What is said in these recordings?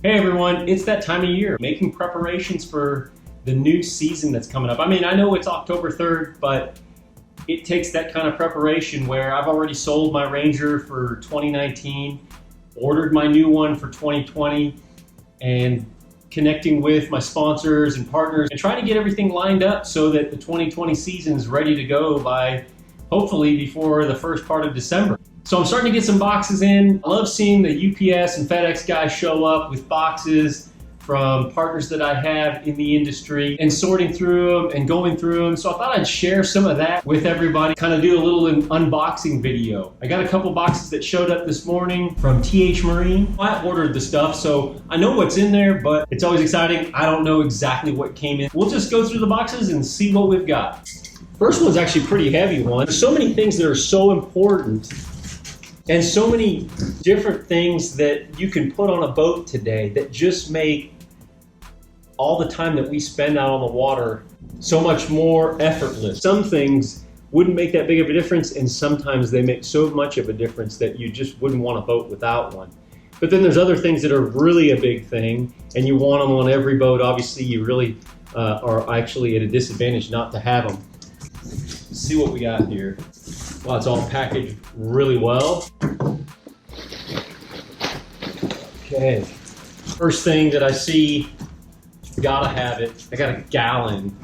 Hey everyone, it's that time of year, making preparations for the new season that's coming up. I mean, I know it's October 3rd, but it takes that kind of preparation where I've already sold my Ranger for 2019, ordered my new one for 2020, and connecting with my sponsors and partners and trying to get everything lined up so that the 2020 season is ready to go by hopefully before the first part of December. So I'm starting to get some boxes in. I love seeing the UPS and FedEx guys show up with boxes from partners that I have in the industry and sorting through them and going through them. So I thought I'd share some of that with everybody, kind of do a little unboxing video. I got a couple boxes that showed up this morning from TH Marine. I ordered the stuff, so I know what's in there, but it's always exciting. I don't know exactly what came in. We'll just go through the boxes and see what we've got. First one's actually a pretty heavy one. There's so many things that are so important and so many different things that you can put on a boat today that just make all the time that we spend out on the water so much more effortless. Some things wouldn't make that big of a difference, and sometimes they make so much of a difference that you just wouldn't want a boat without one. But then there's other things that are really a big thing, and you want them on every boat. Obviously, you really are actually at a disadvantage not to have them. Let's see what we got here. Wow, it's all packaged really well. Okay, first thing that I see, gotta have it. I got a gallon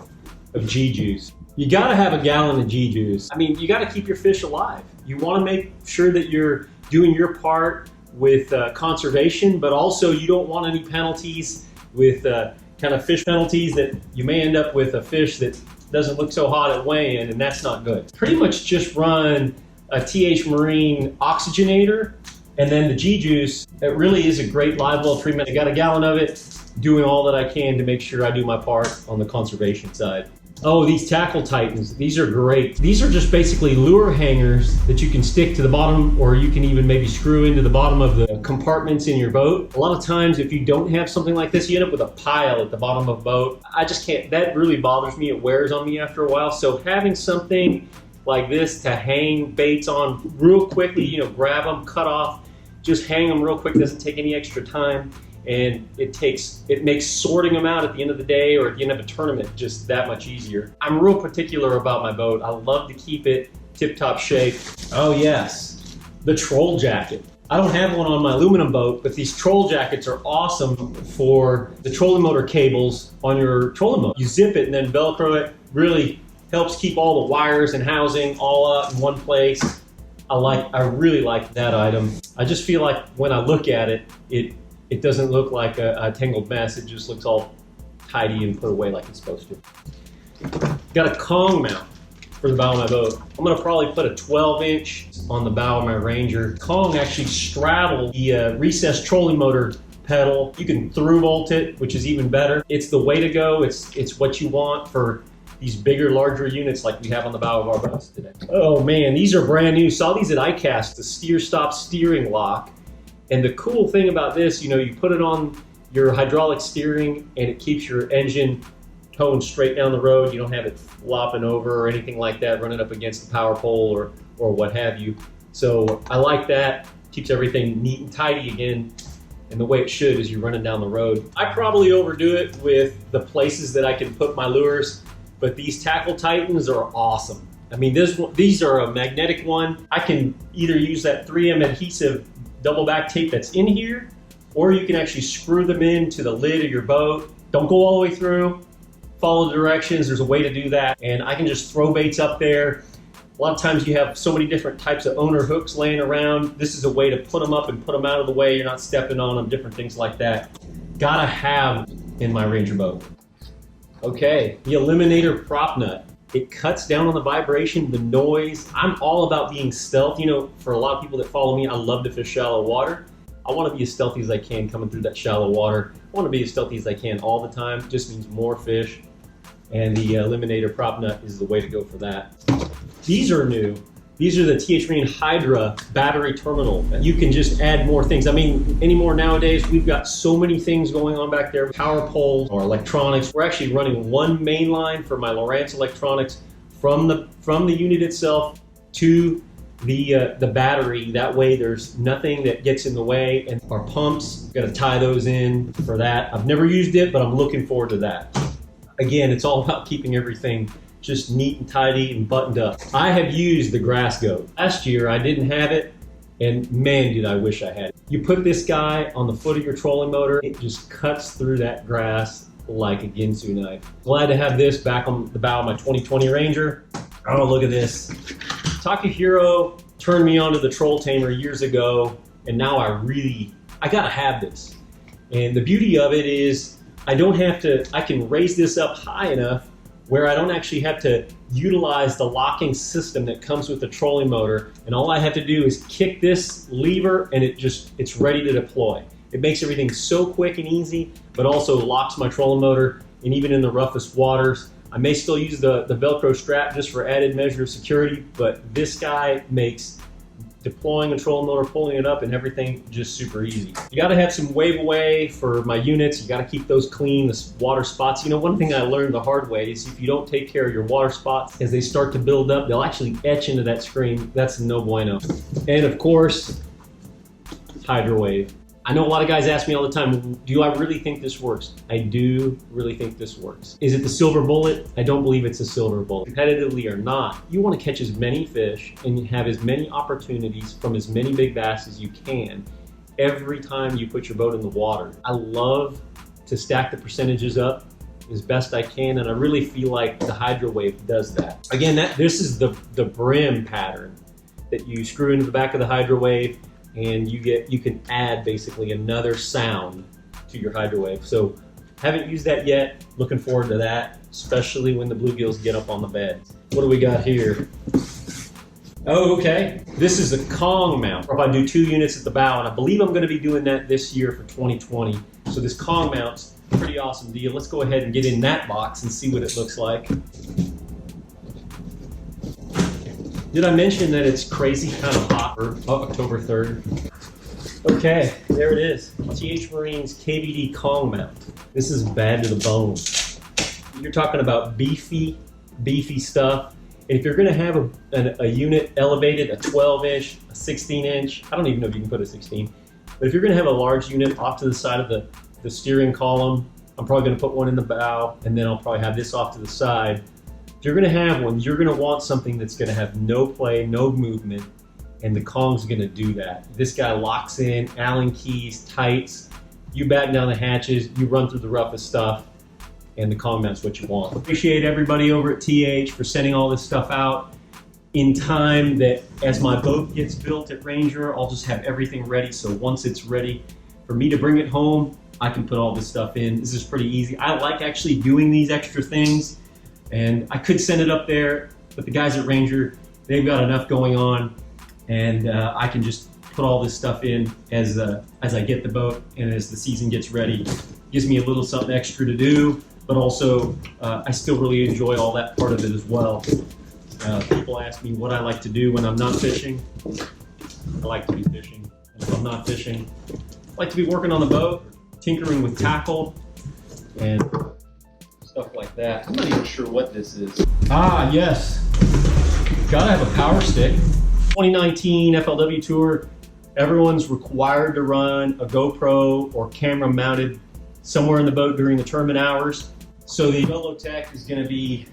of G-Juice. You gotta have a gallon of G-Juice. I mean, you gotta keep your fish alive. You wanna make sure that you're doing your part with conservation, but also you don't want any penalties with kind of fish penalties that you may end up with a fish that doesn't look so hot at weigh-in, and that's not good. Pretty much just run a TH Marine oxygenator, and then the G-Juice. It really is a great Livewell treatment. I got a gallon of it, doing all that I can to make sure I do my part on the conservation side. Oh, these tackle titans, these are great. These are just basically lure hangers that you can stick to the bottom, or you can even maybe screw into the bottom of the compartments in your boat. A lot of times if you don't have something like this, you end up with a pile at the bottom of a boat. I just can't, that really bothers me. It wears on me after a while. So having something like this to hang baits on real quickly, you know, grab them, cut off, just hang them real quick, doesn't take any extra time. And it makes sorting them out at the end of the day or at the end of a tournament just that much easier. I'm real particular about my boat. I love to keep it tip-top shape. Oh yes, the troll jacket. I don't have one on my aluminum boat, but these troll jackets are awesome for the trolling motor cables on your trolling motor. You zip it and then Velcro it. Really helps keep all the wires and housing all up in one place. I really like that item. I just feel like when I look at it, it doesn't look like a tangled mess. It just looks all tidy and put away like it's supposed to. Got a Kong mount for the bow of my boat. I'm gonna probably put a 12-inch on the bow of my Ranger. Kong actually straddles the recessed trolling motor pedal. You can through bolt it, which is even better. It's the way to go. It's what you want for these bigger, larger units like we have on the bow of our boats today. Oh man, these are brand new. Saw these at ICAST, the steer-stop steering lock. And the cool thing about this, you know, you put it on your hydraulic steering and it keeps your engine towing straight down the road. You don't have it flopping over or anything like that, running up against the power pole or what have you. So I like that. Keeps everything neat and tidy again, and the way it should as you're running down the road. I probably overdo it with the places that I can put my lures, but these tackle titans are awesome. I mean, these are a magnetic one. I can either use that 3M adhesive double back tape that's in here, or you can actually screw them into the lid of your boat. Don't go all the way through, follow the directions. There's a way to do that. And I can just throw baits up there. A lot of times you have so many different types of owner hooks laying around. This is a way to put them up and put them out of the way. You're not stepping on them, different things like that. Gotta have in my Ranger boat. Okay, the Eliminator prop nut. It cuts down on the vibration, the noise. I'm all about being stealth. You know, for a lot of people that follow me, I love to fish shallow water. I want to be as stealthy as I can coming through that shallow water. I want to be as stealthy as I can all the time. It just means more fish. And the Eliminator prop nut is the way to go for that. These are new. These are the TH Marine Hydra battery terminal. You can just add more things. I mean, anymore nowadays, we've got so many things going on back there. Power poles or electronics. We're actually running one main line for my Lowrance electronics from the unit itself to the battery. That way there's nothing that gets in the way. And our pumps, got to tie those in for that. I've never used it, but I'm looking forward to that. Again, it's all about keeping everything just neat and tidy and buttoned up. I have used the grass goat. Last year I didn't have it, and man, did I wish I had it. You put this guy on the foot of your trolling motor, it just cuts through that grass like a Ginsu knife. Glad to have this back on the bow of my 2020 Ranger. Oh, look at this. Takahiro turned me onto the Troll Tamer years ago, and now I gotta have this. And the beauty of it is I can raise this up high enough where I don't actually have to utilize the locking system that comes with the trolling motor, and all I have to do is kick this lever and it's ready to deploy. It makes everything so quick and easy, but also locks my trolling motor, and even in the roughest waters. I may still use the Velcro strap just for added measure of security, but this guy makes deploying a trolling motor, pulling it up, and everything just super easy. You gotta have some wave away for my units. You gotta keep those clean, the water spots. You know, one thing I learned the hard way is if you don't take care of your water spots, as they start to build up, they'll actually etch into that screen. That's no bueno. And of course, hydro wave. I know a lot of guys ask me all the time, do I really think this works? I do really think this works. Is it the silver bullet? I don't believe it's a silver bullet. Competitively or not, you want to catch as many fish and have as many opportunities from as many big bass as you can every time you put your boat in the water. I love to stack the percentages up as best I can, and I really feel like the hydro wave does that. Again, this is the brim pattern that you screw into the back of the hydro wave, and you can add basically another sound to your hydro wave. So haven't used that yet, looking forward to that, especially when the bluegills get up on the bed. What do we got here? Oh, okay, this is a Kong mount. If I do 2 units at the bow, and I believe I'm gonna be doing that this year for 2020. So this Kong mount's a pretty awesome deal. Let's go ahead and get in that box and see what it looks like. Did I mention that it's crazy kind of hot for October 3rd? Okay, there it is. TH Marine's KVD Kong mount. This is bad to the bone. You're talking about beefy stuff. And if you're gonna have a unit elevated, a 12-inch, a 16-inch, I don't even know if you can put a 16, but if you're gonna have a large unit off to the side of the steering column, I'm probably gonna put one in the bow, and then I'll probably have this off to the side. If you're gonna have one, you're gonna want something that's gonna have no play, no movement, and the Kong's gonna do that. This guy locks in, Allen keys, tights, you batten down the hatches, you run through the roughest stuff, and the Kong mount's what you want. Appreciate everybody over at TH for sending all this stuff out in time that as my boat gets built at Ranger, I'll just have everything ready, so once it's ready for me to bring it home, I can put all this stuff in. This is pretty easy. I like actually doing these extra things, and I could send it up there, but the guys at Ranger, they've got enough going on, and I can just put all this stuff in as I get the boat and as the season gets ready. Gives me a little something extra to do, but also I still really enjoy all that part of it as well. People ask me what I like to do when I'm not fishing. I like to be fishing. And if I'm not fishing, I like to be working on the boat, tinkering with tackle, and stuff like that. I'm not even sure what this is. Ah, yes. Gotta have a power stick. 2019 FLW Tour, everyone's required to run a GoPro or camera mounted somewhere in the boat during the tournament hours. So the Velotech is gonna be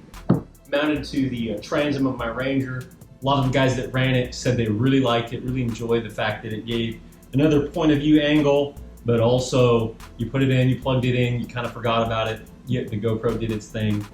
mounted to the transom of my Ranger. A lot of the guys that ran it said they really liked it, really enjoyed the fact that it gave another point of view angle, but also you put it in, you plugged it in, you kind of forgot about it, yet the GoPro did its thing.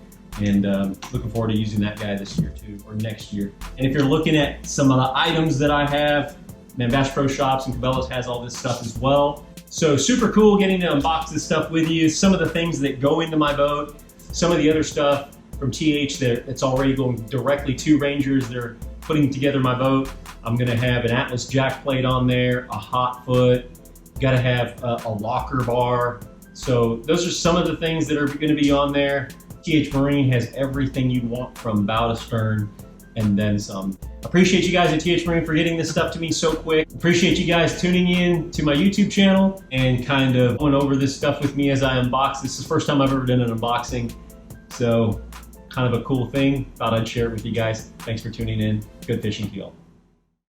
And looking forward to using that guy this year too, or next year. And if you're looking at some of the items that I have, man, Bass Pro Shops and Cabela's has all this stuff as well. So super cool getting to unbox this stuff with you. Some of the things that go into my boat, some of the other stuff from TH that's already going directly to Rangers. They're putting together my boat. I'm gonna have an Atlas jack plate on there, a hot foot, gotta have a locker bar. So those are some of the things that are gonna be on there. TH Marine has everything you'd want from bow to stern and then some. Appreciate you guys at TH Marine for getting this stuff to me so quick. Appreciate you guys tuning in to my YouTube channel and kind of going over this stuff with me as I unbox. This is the first time I've ever done an unboxing. So kind of a cool thing. Thought I'd share it with you guys. Thanks for tuning in. Good fishing to you all.